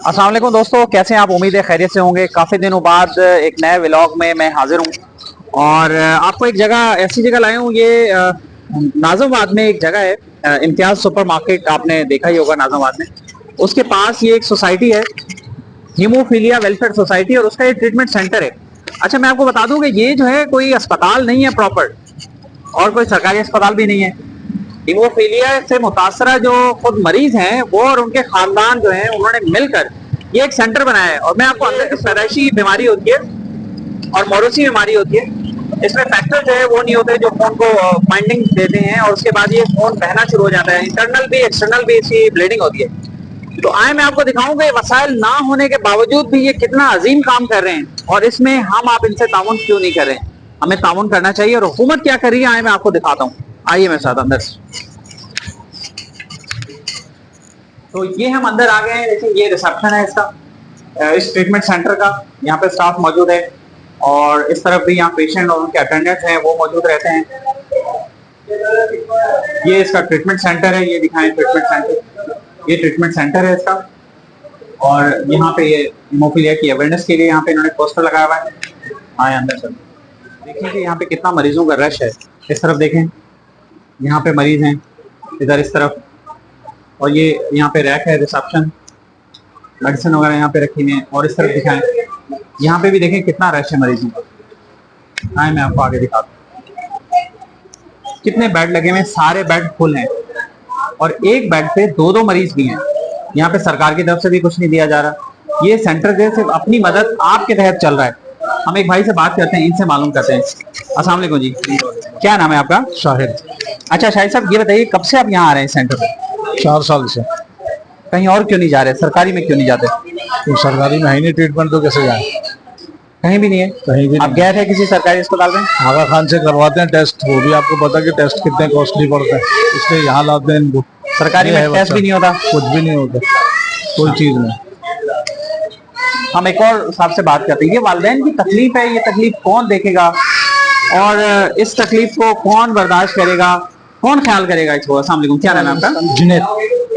अस्सलाम वालेकुम दोस्तों, कैसे हैं आप? उम्मीद है खैरियत से होंगे। काफ़ी दिनों बाद एक नए व्लॉग में मैं हाजिर हूँ और आपको एक जगह, ऐसी जगह लाया हूँ। ये नाज़िमाबाद में एक जगह है, इम्तियाज़ सुपर मार्केट, आपने देखा ही होगा नाज़िमाबाद में। उसके पास ये एक सोसाइटी है, हीमोफीलिया वेलफेयर सोसाइटी, और उसका ये ट्रीटमेंट सेंटर है। अच्छा, मैं आपको बता दूं कि ये जो है कोई अस्पताल नहीं है प्रॉपर, और कोई सरकारी अस्पताल भी नहीं है। हीमोफीलिया से मुतासरा जो खुद मरीज हैं वो और उनके खानदान जो हैं, उन्होंने मिलकर ये एक सेंटर बनाया है। और मैं आपको अंदर की पैदाइशी बीमारी होती है और मौरूसी बीमारी होती है, इसमें फैक्टर जो है वो नहीं होते जो खून को बाइंडिंग देते हैं, और उसके बाद ये खून बहना शुरू हो जाता है। इंटरनल भी एक्सटर्नल भी इसकी ब्लीडिंग होती है। तो आए मैं आपको दिखाऊंगा ये वसाइल ना होने के बावजूद भी ये कितना अजीम काम कर रहे हैं, और इसमें हम आप इनसे ताउन क्यों नहीं कर रहे हैं। हमें ताउन करना चाहिए, और हुकूमत क्या कर रही है आए मैं आपको दिखाता हूँ। आइए मेरे साथ अंदर। तो ये हम अंदर आ गए हैं। देखिए, ये रिसेप्शन है इसका, इस ट्रीटमेंट सेंटर का। यहाँ पे स्टाफ मौजूद है, और इस तरफ भी यहाँ पेशेंट और उनके अटेंडेंट्स हैं वो मौजूद रहते हैं। ये इसका ट्रीटमेंट सेंटर है, ये दिखाएं ट्रीटमेंट सेंटर। ये ट्रीटमेंट सेंटर है इसका, और यहाँ पे ये हीमोफीलिया की अवेयरनेस के लिए यहाँ पे इन्होंने पोस्टर लगाया हुआ है। आए अंदर चल। देखिए कि यहाँ पे कितना मरीजों का रश है। इस तरफ देखें, यहाँ पे मरीज हैं, इधर इस तरफ। और ये यहाँ पे रैक है, रिसेप्शन, मेडिसिन वगैरह यहाँ पे रखी हुई है। और इस तरफ दिखाएं, यहाँ पे भी देखें कितना रश है मरीजों का। आए मैं आपको आगे दिखाता हूँ कितने बेड लगे हुए हैं। सारे बेड फुल हैं, और एक बेड पे दो दो मरीज भी हैं। यहाँ पे सरकार की तरफ से भी कुछ नहीं दिया जा रहा। ये सेंटर जो है सिर्फ अपनी मदद आपके तहत चल रहा है। हम एक भाई से बात करते हैं, इनसे मालूम करते हैं। अस्सलाम वालेकुम जी, क्या नाम है आपका? शाहिद। अच्छा शाहिद साहब, ये बताइए कब से आप यहाँ आ रहे हैं सेंटर पे? 4 साल से। कहीं और क्यों नहीं जा रहे? सरकारी में क्यों नहीं जाते? तो सरकारी में है नहीं ट्रीटमेंट, तो कैसे जाए? कहीं भी नहीं है? कहीं भी आप नहीं। गए थे किसी सरकारी अस्पताल में? आगा खान से करवाते हैं टेस्ट, वो भी आपको पता कि टेस्ट कितने कॉस्टली पड़ते हैं, इसलिए यहाँ लाते हैं इनको। सरकारी में टेस्ट भी नहीं होता? कुछ भी नहीं होता, कोई चीज नहीं। हम एक और साहब से बात करते हैं। ये वालिदैन की तकलीफ है, ये तकलीफ कौन देखेगा, और इस तकलीफ को कौन बर्दाश्त करेगा, कौन ख्याल करेगा इसको? अस्सलाम वालेकुम, क्या नाम है आपका? जुनेद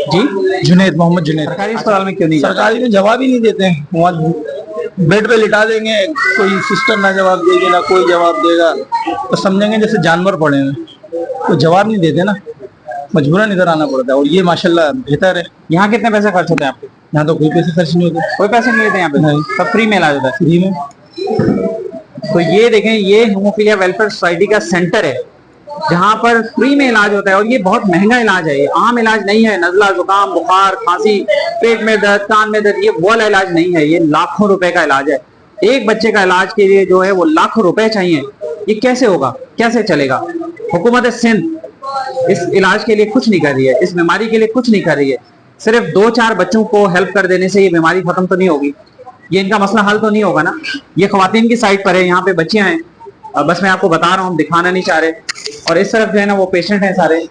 जी, जुनेद, मोहम्मद जुनेद। सरकारी अस्पताल में क्यों नहीं जाते? सरकारी में जवाब ही नहीं देते हैं। वहाँ बेड पे लिटा देंगे, कोई सिस्टर ना जवाब देगी ना कोई जवाब देगा, तो समझेंगे जैसे जानवर पड़े हैं। तो जवाब नहीं देते ना, मजबूरन इधर आना पड़ता है। और ये माशाल्लाह बेहतर है। यहाँ कितने पैसे खर्च होते हैं आपके? यहाँ तो कोई पैसे खर्च नहीं होते, कोई पैसे नहीं लेते यहाँ पे? नहीं। सब फ्री में इलाज होता है? फ्री में। तो ये देखें, ये हीमोफीलिया वेलफेयर सोसाइटी का सेंटर है जहाँ पर फ्री में इलाज होता है। और ये बहुत महंगा इलाज है, ये आम इलाज नहीं है। नजला, जुकाम, बुखार, खांसी, पेट में दर्द, कान में दर्द, ये वो वाला इलाज नहीं है। ये लाखों रुपए का इलाज है। एक बच्चे का इलाज के लिए जो है वो लाखों रुपए चाहिए। ये कैसे होगा, कैसे चलेगा? हुकूमत सिंध इस इलाज के लिए कुछ नहीं कर रही है, इस बीमारी के लिए कुछ नहीं कर रही है। सिर्फ 2-4 बच्चों को हेल्प कर देने से ये बीमारी खत्म तो नहीं होगी, ये इनका मसला हल तो नहीं होगा ना। ये खवातीन की साइड पर है, यहाँ पे बच्चियां हैं, और बस मैं आपको बता रहा हूँ, दिखाना नहीं चाह रहे। और इस तरफ जो है ना वो पेशेंट हैं सारे।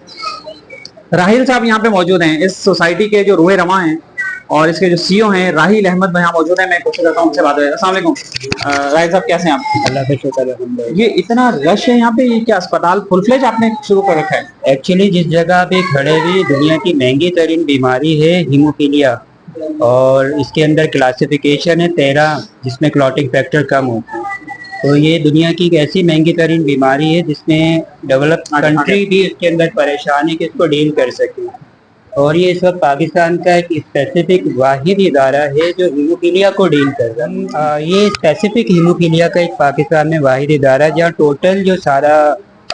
राहिल साहब यहाँ पे मौजूद हैं, इस सोसाइटी के जो रूहे रवा हैं, और इसके जो सीईओ हैं राहिल अहमद यहाँ मौजूद हैं। मैं कोशिश करता हूँ उनसे बात करें। अस्सलाम वालेकुम राहिल साहब, कैसे हैं आप? अल्लाह का शुक्र है। ये इतना रश है यहाँ पे, ये क्या अस्पताल फुल फ्लेज आपने शुरू कर रखा है? एक्चुअली जिस जगह पे खड़े हुए दुनिया की महंगी तरीन बीमारी है हीमोफीलिया, और इसके अंदर क्लासिफिकेशन है 13, जिसमें क्लॉटिंग फैक्टर कम होता है। तो ये दुनिया की एक ऐसी महंगी तरीन बीमारी है जिसमें डेवलप्ड कंट्री भी इसके अंदर परेशान है कि इसको डील कर सके। और ये इस वक्त पाकिस्तान का एक स्पेसिफिक वाहिद इदारा है जो हीमोफीलिया को डील कर रहा है। ये स्पेसिफिक हीमोफीलिया का एक पाकिस्तान में वाहिद इदारा है जहाँ टोटल जो सारा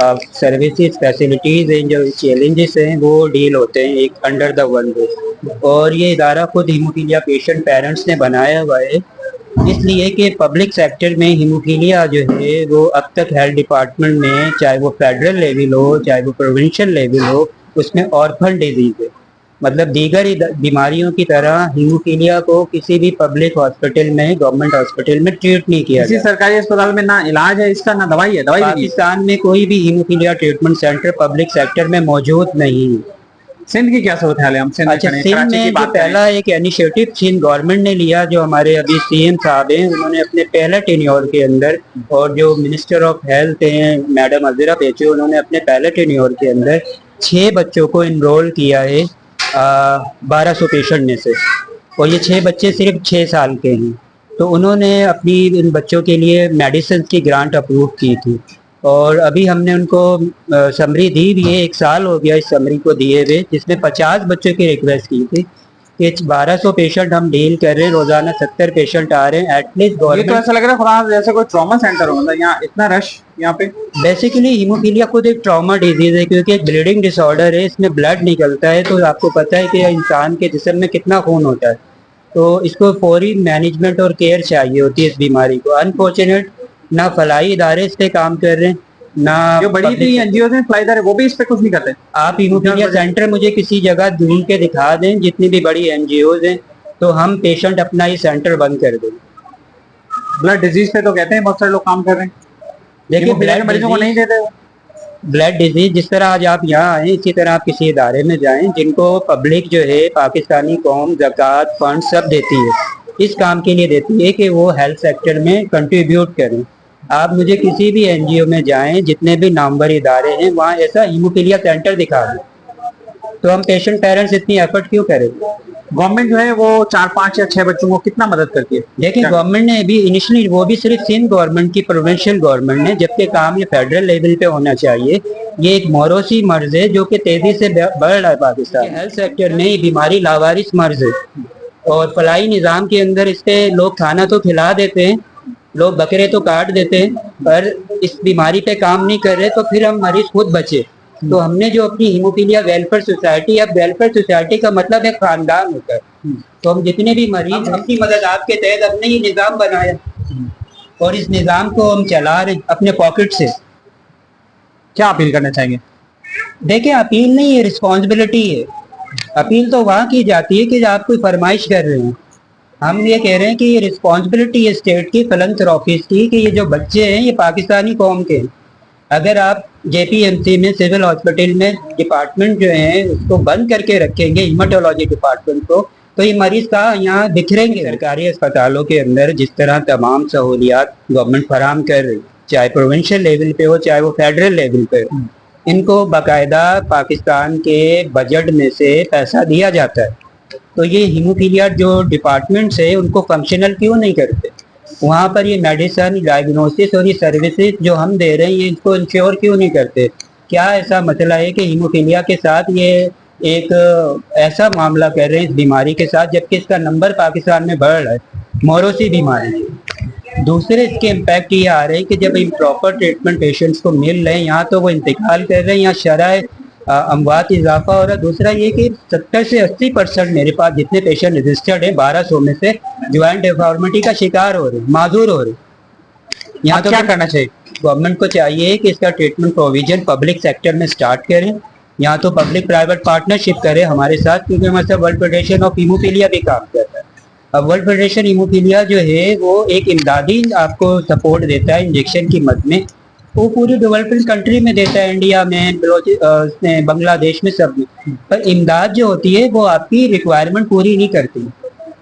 सर्विसेज फैसिलिटीज़ हैं, जो चैलेंजेस हैं, वो डील होते हैं एक अंडर द वन रूफ। और ये इदारा खुद हीमोफीलिया पेशेंट पेरेंट्स ने बनाया हुआ है, इसलिए कि पब्लिक सेक्टर में हीमोफीलिया जो है वो अब तक हेल्थ डिपार्टमेंट में, चाहे वो फेडरल लेवल हो चाहे वो प्रोविंशियल लेवल हो, उसमें ऑर्फन डिजीज है। मतलब दीगर बीमारियों की तरह हीमोफीलिया को किसी भी पब्लिक हॉस्पिटल में, गवर्नमेंट हॉस्पिटल में ट्रीट नहीं किया किसी सरकारी अस्पताल में ना इलाज है इसका, ना दवाई है। दवाई पाकिस्तान में कोई भी haemophilia treatment centre public sector में मौजूद नहीं है। सिंध की क्या सूरत है? हम सिंध अच्छा, सिंध में जो पहला एक इनिशिएटिव सिंध गवर्नमेंट ने लिया, जो हमारे अभी सीएम साहब हैं, उन्होंने अपने पहले टेन्योर के अंदर, और जो मिनिस्टर ऑफ हेल्थ हैं मैडम अज़रा पेचे, उन्होंने अपने पहले टेन्योर के अंदर 6 बच्चों को इनरोल किया है 1200 पेशेंट में से। और ये 6 बच्चे सिर्फ 6 साल के हैं। तो उन्होंने अपनी इन बच्चों के लिए मेडिसिन की ग्रांट अप्रूव की थी और अभी हमने उनको समरी दी भी है। 1 साल हो गया इस समरी को दिए हुए, जिसमें 50 बच्चों की रिक्वेस्ट की थी कि 1200 पेशेंट हम डील कर रहे हैं, रोजाना 70 पेशेंट आ रहे हैं। एटलीस्ट ये तो गवर्नमेंट ऐसा लग रहा है खुदा जैसे कोई ट्रॉमा सेंटर हो, मतलब यहाँ इतना रश यहाँ पे। बेसिकली हीमोफीलिया खुद एक ट्रॉमा डिजीज है, क्योंकि एक ब्लीडिंग डिसऑर्डर है, इसमें ब्लड निकलता है। तो आपको पता है कि इंसान के जिस्म में कितना खून होता है, तो इसको फौरी मैनेजमेंट और केयर चाहिए होती है इस बीमारी को। अनफॉर्चुनेट ना फलाई इदारे इस पे काम कर रहे हैं, ना जो बड़ी भी एनजीओ हैं फ्लाइदर है वो भी इस पे कुछ नहीं करते। आप हीमोफीलिया सेंटर मुझे किसी जगह ढूंढ के दिखा दें, जितनी भी बड़ी एनजीओज हैं, तो हम पेशेंट अपना ये सेंटर बंद कर दें। ब्लड डिजीज पे तो कहते हैं बहुत सारे लोग काम कर रहे हैं, देखिए हीमोफीलिया के मरीजों को नहीं देते वो। ब्लड डिजीज जिस तरह आज आप यहाँ आए, इसी तरह आप किसी इदारे में जाएं जिनको पब्लिक जो है पाकिस्तानी कौम ज़कात फंड सब देती है, इस काम के लिए देती है कि वो हेल्थ सेक्टर में कंट्रीब्यूट करें। आप मुझे किसी भी एनजीओ में जाएं, जितने भी नामवर इदारे हैं, वहाँ ऐसा हीमोफीलिया सेंटर दिखा दें। तो हम पेशेंट पेरेंट्स इतनी एफर्ट क्यों करें? गवर्नमेंट जो है वो 4, 5 या 6 बच्चों को कितना मदद करती है? देखिए गवर्नमेंट ने अभी इनिशियली, वो भी सिर्फ सिंध गवर्नमेंट की, प्रोविंशियल गवर्नमेंट ने, जबकि काम ये फेडरल लेवल पे होना चाहिए। ये एक मौरूसी मर्ज है जो कि तेजी से बढ़ रहा है पाकिस्तान। हेल्थ सेक्टर में ये बीमारी लावारिस मर्ज है और फलाई निज़ाम के अंदर इससे लोग खाना तो खिला देते हैं, लोग बकरे तो काट देते हैं, पर इस बीमारी पे काम नहीं कर रहे, तो फिर हम मरीज खुद बचे। तो हमने जो अपनी हीमोफीलिया वेलफेयर सोसाइटी, अब वेलफेयर सोसाइटी का मतलब एक खानदान होता है, तो हम जितने भी मरीज, अपनी मदद आपके तहत हमने ये निज़ाम बनाया और इस निज़ाम को हम चला रहे अपने पॉकेट से। क्या अपील करना चाहेंगे? देखिए अपील नहीं है, रिस्पॉन्सिबिलिटी है। अपील तो वहाँ की जाती है कि आप कोई फरमाइश कर रहे हैं। हम ये कह रहे हैं कि ये रिस्पॉन्सिबिलिटी है स्टेट की, फिलैंथ्रोपिस्ट की, कि ये जो बच्चे हैं ये पाकिस्तानी कौम के हैं। अगर आप जेपीएमसी में, सिविल हॉस्पिटल में डिपार्टमेंट जो है उसको बंद करके रखेंगे, हीमाटोलॉजी डिपार्टमेंट को, तो ये मरीज का यहाँ बिखरेंगे। सरकारी अस्पतालों के अंदर जिस तरह तमाम सहूलियात गवर्नमेंट फराम कर रही, चाहे प्रोविंशियल लेवल पे हो चाहे वो फेडरल लेवल पे हो, इनको बाकायदा पाकिस्तान के बजट में से पैसा दिया जाता है। तो ये हीमोफीलिया जो डिपार्टमेंट्स है उनको फंक्शनल क्यों नहीं करते? वहाँ पर ये मेडिसिन, डायग्नोसिस और ये सर्विसेज जो हम दे रहे हैं, ये इसको इंश्योर क्यों नहीं करते? क्या ऐसा मसला है कि हीमोफीलिया के साथ ये एक ऐसा मामला कर रहे हैं इस बीमारी के साथ, जबकि इसका नंबर पाकिस्तान में बढ़ रहा है, मौरूसी बीमारी। दूसरे इसके इम्पैक्ट ये आ रहे हैं कि जब इम्प्रॉपर ट्रीटमेंट पेशेंट्स को मिल रहे हैं यहाँ, तो वो इंतकाल कर रहे हैं, यहाँ शरह अमवात इजाफा हो रहा है। दूसरा ये कि 70 से 80% मेरे पास जितने पेशेंट रजिस्टर्ड हैं 1200 में से ज्वाइंट डिफॉर्मिटी का शिकार हो रहे हैं, माजूर हो रहे हैं। यहाँ तो क्या करना चाहिए? गवर्नमेंट को चाहिए कि इसका ट्रीटमेंट प्रोविजन पब्लिक सेक्टर में स्टार्ट करें, यहाँ तो पब्लिक प्राइवेट पार्टनरशिप करें हमारे साथ, क्योंकि हमारे साथ वर्ल्ड फेडरेशन ऑफ हीमोफीलिया भी काम करता है। अब वर्ल्ड फेडरेशन हीमोफीलिया जो है वो एक इमदादी आपको सपोर्ट देता है इंजेक्शन की मद में, वो पूरी डेवलपिंग कंट्री में देता है, इंडिया में, बांग्लादेश में, सब में। पर इमदाद जो होती है वो आपकी रिक्वायरमेंट पूरी नहीं करती।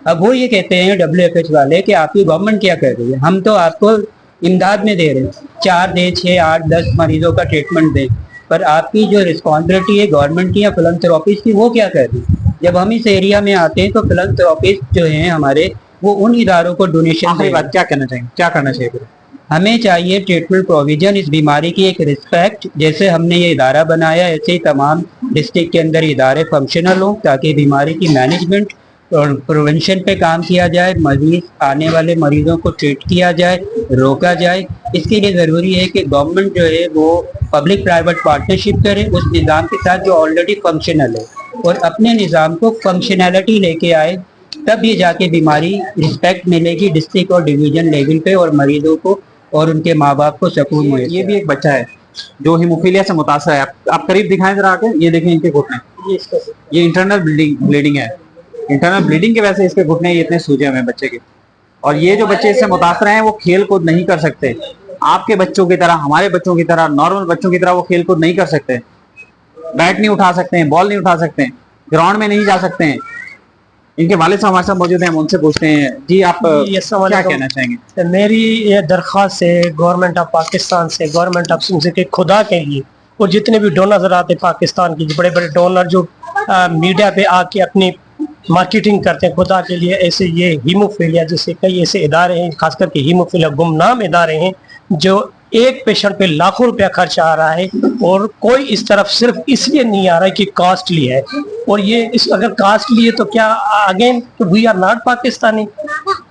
अब वो ये कहते हैं WFH वाले कि आपकी गवर्नमेंट क्या कर रही है, हम तो आपको इमदाद में दे रहे हैं, 4 दें, 6, 8, 10 मरीजों का ट्रीटमेंट दें, पर आपकी जो रिस्पॉन्सिबिलिटी है गवर्नमेंट की या फिलैंथ्रोपिस्ट की, वो क्या कर रही है? जब हम इस एरिया में आते हैं तो फिलैंथ्रोपिस्ट जो हैं हमारे, वो उन इदारों को डोनेशन। बात क्या कहना चाहिए, क्या करना चाहिए? हमें चाहिए ट्रीटमेंट प्रोविजन, इस बीमारी की एक रिस्पेक्ट। जैसे हमने ये इदारा बनाया, ऐसे ही तमाम डिस्ट्रिक्ट के अंदर इदारे फंक्शनल हों, ताकि बीमारी की मैनेजमेंट और प्रिवेंशन पे काम किया जाए, मरीज आने वाले मरीजों को ट्रीट किया जाए, रोका जाए। इसके लिए ज़रूरी है कि गवर्नमेंट जो है वो पब्लिक प्राइवेट पार्टनरशिप करे उस निज़ाम के साथ जो ऑलरेडी फंक्शनल है, और अपने निज़ाम को फंक्शनैलिटी लेके आए, तब ये जाके बीमारी रिस्पेक्ट मिलेगी डिस्ट्रिक्ट और डिवीजन लेवल पे, और मरीजों को और उनके माँ बाप को सुकून मिले। ये भी एक बच्चा है जो हीमोफीलिया से मुतासर है। आप करीब दिखाएं जरा आके, ये देखें इनके घुटने, ये इंटरनल ब्लीडिंग है। इंटरनल ब्लीडिंग की वजह से इसके घुटने इतने सूजे हुए हैं बच्चे के। और ये जो बच्चे इससे मुतासर हैं वो खेल कूद नहीं कर सकते, आपके बच्चों की तरह, हमारे बच्चों की तरह, नॉर्मल बच्चों की तरह वो खेल कूद नहीं कर सकते, बैट नहीं उठा सकते हैं, बॉल नहीं उठा सकते हैं, ग्राउंड में नहीं जा सकते हैं। इनके वालिद साहब हमारे साथ मौजूद हैं, हम उनसे पूछते हैं। जी आप क्या कहना चाहेंगे? मेरी ये दरख्वास्त है गवर्नमेंट ऑफ पाकिस्तान से, गवर्नमेंट ऑफ सिंध के खुदा के लिए, और जितने भी डोनर आते पाकिस्तान के बड़े बड़े डोनर जो मीडिया पे आके अपनी मार्केटिंग करते हैं खुदा के लिए। ऐसे ये हीमोफीलिया जैसे कई ऐसे इदारे हैं, खास करके हीमोफीलिया गुमनाम इदारे हैं, जो एक पेशेंट पे लाखों रुपया खर्च आ रहा है और कोई इस तरफ सिर्फ इसलिए नहीं आ रहा है कि कॉस्टली है। और ये इस अगर कॉस्टली है तो क्या again we are not Pakistani,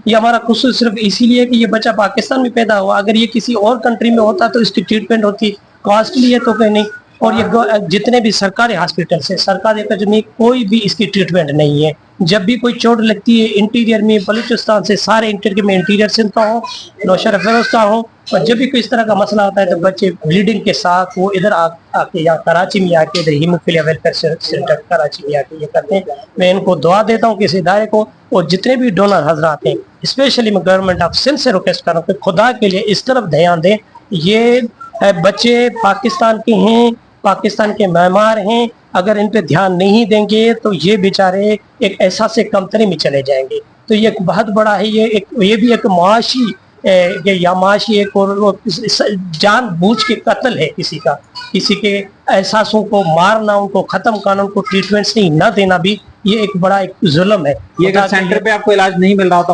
ये हमारा कसूर सिर्फ इसीलिए कि ये बच्चा पाकिस्तान में पैदा हुआ। अगर ये किसी और कंट्री में होता तो इसकी ट्रीटमेंट होती, कॉस्टली है तो कहीं नहीं। और ये जितने भी सरकारी हॉस्पिटल है, सरकारी में कोई भी इसकी ट्रीटमेंट नहीं है। जब भी कोई चोट लगती है इंटीरियर में, बलूचिस्तान से सारे इंटीरियर में, इंटीरियर से का हो, नौशहर फिरोज का हो, और जब भी कोई इस तरह का मसला होता है तो बच्चे ब्लीडिंग के साथ वो इधर आके यहाँ कराची में आके इधर हीमोफीलिया वेलफेयर सेंटर कराची में आके ये करते हैं। मैं इनको दुआ देता हूँ कि इस इदारे को और जितने भी डोनर हजरात हैं, स्पेशली मैं गवर्नमेंट ऑफ सिंध से रिक्वेस्ट कर रहा हूँ कि खुदा के लिए इस तरफ ध्यान दें। ये बच्चे पाकिस्तान के हैं, पाकिस्तान के मेहमान हैं, अगर इन पे ध्यान नहीं देंगे तो ये बेचारे एक ऐसा से कमतरी में चले जाएंगे। तो ये एक बहुत बड़ा है, ये भी एक माशी या माशी एक और जानबूझ के कत्ल है किसी का, किसी के एहसासों को मारना, उनको खत्म करना, उनको ट्रीटमेंट्स नहीं न देना भी ये एक बड़ा एक जुल्म है। ये अगर सेंटर पे आपको इलाज नहीं मिल रहा होता,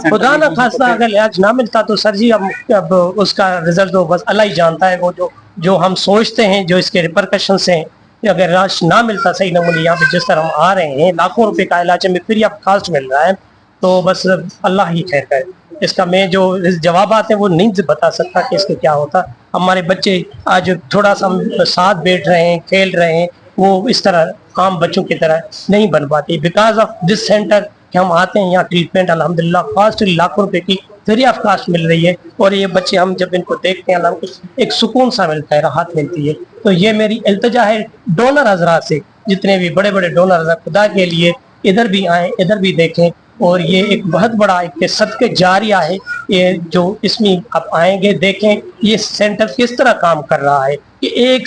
खुदा ना खास्ता अगर इलाज ना मिलता तो सर जी अब उसका रिजल्ट तो बस अल्लाह ही जानता है। वो जो हम सोचते हैं, जो इसके रिपरकशंस हैं, अगर इलाज ना मिलता सही नमूने, यहाँ पे जिस तरह हम आ रहे हैं लाखों रुपए का इलाज में फ्री ऑफ कॉस्ट मिल रहा है, तो बस अल्लाह ही खैर करे। इसका मैं जो जवाब आते हैं वो नहीं बता सकता कि इसके क्या होता। हमारे बच्चे आज थोड़ा सा साथ बैठ रहे हैं, खेल रहे हैं, वो इस तरह आम बच्चों की तरह नहीं बन पाती बिकॉज ऑफ दिस सेंटर कि हम आते हैं यहाँ ट्रीटमेंट अल्हम्दुलिल्लाह कॉस्ट लाखों रुपए की फ्री ऑफ कास्ट मिल रही है। और ये बच्चे हम जब इनको देखते हैं अल्हम्दुलिल्लाह एक सुकून सा मिलता है, राहत मिलती है। तो ये मेरी इल्तिजा है डोनर हजरात से, जितने भी बड़े बड़े डोनर हजरात, खुदा के लिए इधर भी आए, इधर भी देखें। और ये एक बहुत बड़ा एक सदके जारिया है, ये जो इसमें आप आएंगे देखें ये सेंटर किस तरह काम कर रहा है। कि एक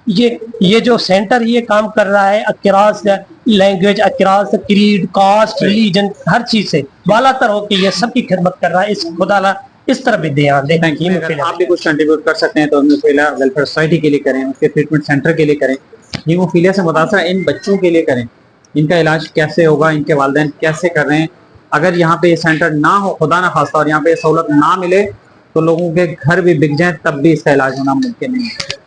ये जो सेंटर ये काम कर रहा है across language, across creed, caste, religion, हर चीज से बालातर होकर ये सबकी खिदमत कर रहा है। इस खुदा इस तरह भी ध्यान दें। आप भी कुछ कंट्रीब्यूट कर सकते हैं तो हीमोफीलिया वेलफेयर सोसाइटी के लिए करें, उसके ट्रीटमेंट सेंटर के लिए करें, हीमोफीलिया से मुतासर इन बच्चों के लिए करें। इनका इलाज कैसे होगा, इनके वालिदैन कैसे कर रहे हैं। अगर यहाँ पे ये सेंटर ना हो, खुदा ना खास्ता, और यहाँ पे सहूलत ना मिले तो लोगों के घर भी बिक जाए तब भी इसका इलाज होना मुमकिन नहीं है।